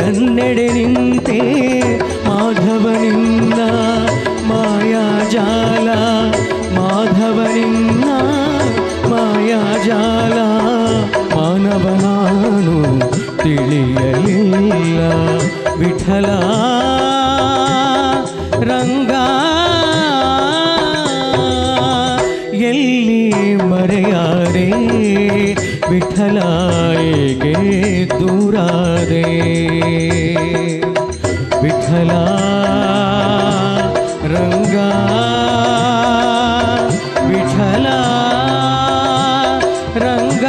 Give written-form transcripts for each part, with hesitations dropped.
ನನ್ನೆಡೆ ನಿಂತೆ ಮಾಧವನಿನ್ನ ಮಾಯಾಜಾಲ ಮಾಧವನಿನ್ನ ಮಾಯಾಜಾಲ ಮಾನವನಾನು ತಿಳಿಯಲಿಲ್ಲ ವಿಠಲ ರಂಗ ಎಲ್ಲಿ ಮರೆಯಾದೆ ವಿಠಲ ಏಕೆ ದೂರಾದೆ ವಿಠಲ ರಂಗ ವಿಠಲ ರಂಗ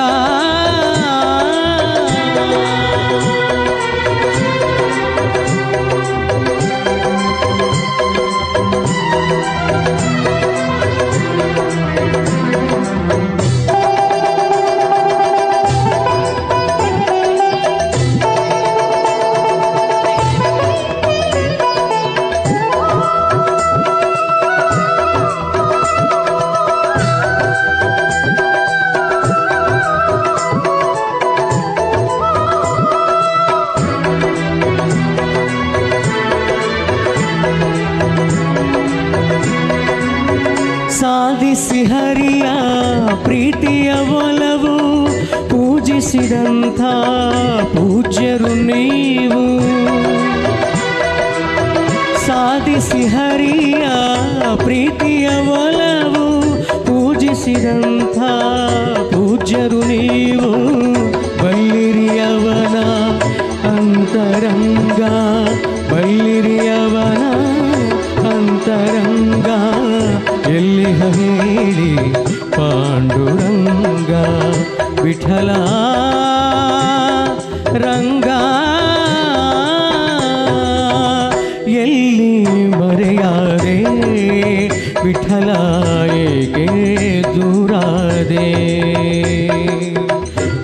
ಸಾಧಿಸಿ ಹರಿಯ ಪ್ರೀತಿಯ ಒಲವು ಪೂಜಿಸಿದಂಥ ಪೂಜ್ಯರು ನೀವು ಸಾಧಿಸಿ ಹರಿಯ ಪ್ರೀತಿಯ ಒಲವು ಪೂಜಿಸಿದಂಥ ಪೂಜ್ಯರು ನೀವು ಬಲ್ಲಿರಿಯವನ ಅಂತರಂಗ ಬಲ್ಲಿರಿಯವನ ಅಂತರಂಗ ಎಲ್ಲಿ ಹೇಳಿ ಪಾಂಡುರಂಗ ವಿಠಲ ರಂಗ ಎಲ್ಲಿ ಮರೆಯಾದೆ ವಿಠಲ ಏಕೆ ದೂರಾದೆ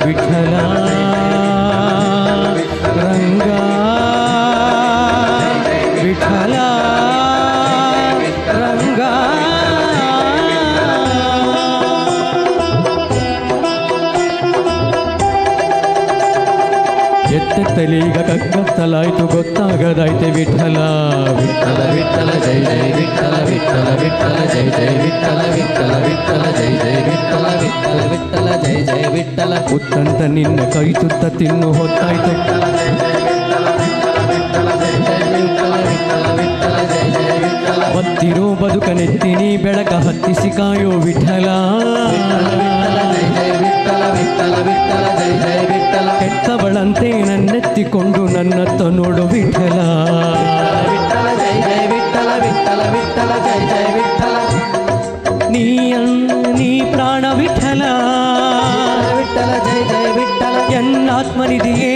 ವಿಠಲ ರಂಗ ವಿಠಲ ರಂಗ ಎತ್ತೆತ್ತಲೀಗ ಕಗ್ಗತ್ತಲಾಯ್ತು ಗೊತ್ತಾಗದಾಯ್ತೆ ವಿಠಲ ವಿಠಲ ವಿಠಲ ಜೈ ಜೈ ವಿಠಲ ವಿಠಲ ವಿಠಲ ಜೈ ಜೈ ವಿಠಲ ವಿಠಲ ವಿಠಲ ಜೈ ಜೈ ವಿಠಲ ವಿಠಲ ವಿಠಲ ಜೈ ಜೈ ವಿಠಲ ಉತ್ತಂತ ನಿನ್ನ ಕೈ ತುತ್ತ ತಿನ್ನು ಹೊತ್ತಾಯ್ತು ಬತ್ತಿರೋ ಬದುಕನೆತ್ತೀನಿ ಬೆಳಕ ಹತ್ತಿಸಿ ಕಾಯೋ ವಿಠಲ ಕೆಟ್ಟವಳಂತೆ ನನ್ನೆತ್ತಿಕೊಂಡು ನನ್ನತ್ತ ನೋಡು ವಿಠಲ ನೀ ಪ್ರಾಣ ವಿಠಲ ಎನ್ನಾತ್ಮನಿದೆಯೇ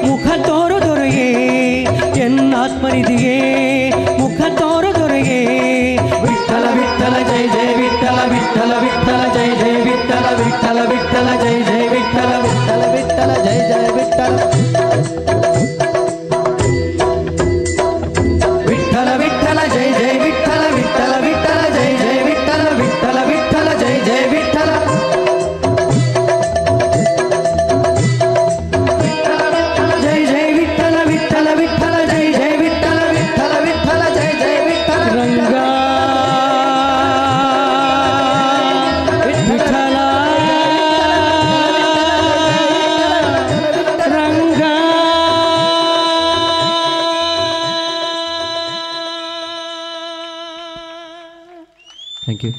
ಮುಖ ತೋರು ದೊರೆಯೇ ಎನ್ನಾತ್ಮನಿದೆಯೇ ಮುಖ ತೋರು ದೊರೆಯೇ ವಿಠಲ ವಿಠಲ ಜೈ ಜೈ ವಿಠಲ ವಿಠಲ ವಿಠಲ ಜೈ ಜೈ ವಿಠಲ ವಿಠಲ ವಿಠಲ ಜೈ ಜೈ ವಿಠಲ ವಿಠಲ ವಿಠಲ ಜೈ ಜೈ ವಿಠಲ ವಿಠಲ ವಿಠಲ ಜೈ ಜೈ ವಿಠಲ ವಿಠಲ ವಿಠಲ ಜೈ ಜೈ ವಿಠಲ ವಿಠಲ ವಿಠಲ ಜೈ ಜೈ ವಿಠಲ ಜೈ ಜೈ ವಿಠಲ ವಿಠಲ ವಿಠಲ ಜೈ ಜೈ ವಿಠಲ ವಿಠಲ ವಿಠಲ ಜೈ ಜೈ ವಿಠಲ ರಂಗ ವಿಠಲ ರಂಗ ಥ್ಯಾಂಕ್ ಯು.